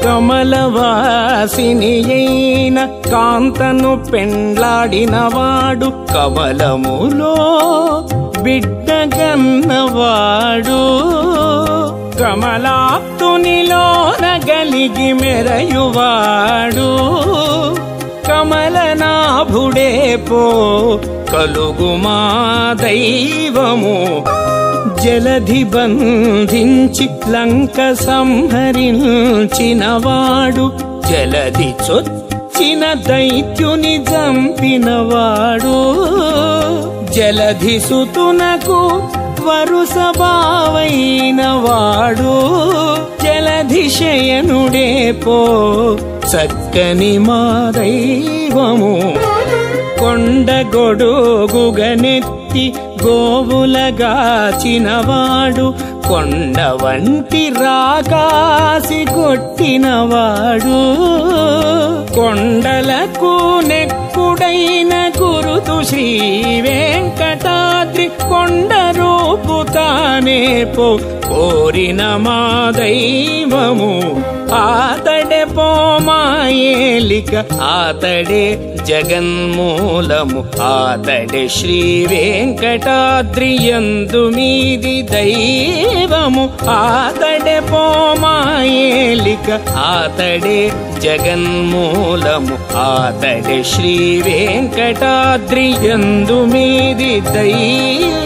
కమలవాసిని అయిన కాంతను పెండ్లాడినవాడు కమలములో బిడ్డగన్నవాడు కమలాప్తునిలోన గలిగి మెరయువాడు కమలనాభుడే పో కలుగుమా దైవము జలధి బంధించి లంక సంహరించినవాడు జలధి చొచ్చిన దైత్యుని చంపినవాడు జలధి సుతునకు వరుసభావైనవాడు జలధి శయనుడే పో చక్కని మా దైవము కొండ గొడుగుగనెత్తి గోవులగాచినవాడు కొండ వంటి రాకాసి కొట్టినవాడు కొండలకు నెక్కుడైన గురుతు శ్రీ వెంకటాద్రి కొండ రూపు తానే పో కోరిన మా దైవము ఆతడే పోమాయేలిక ఆతడే జగన్మూలము ఆతడే శ్రీ వెంకటాద్రి యందు మీది దైవము ఆతడే పోమాయేలిక ఆతడే జగన్మూలము ఆతడే శ్రీ వెంకటాద్రి యందు మీది దైవము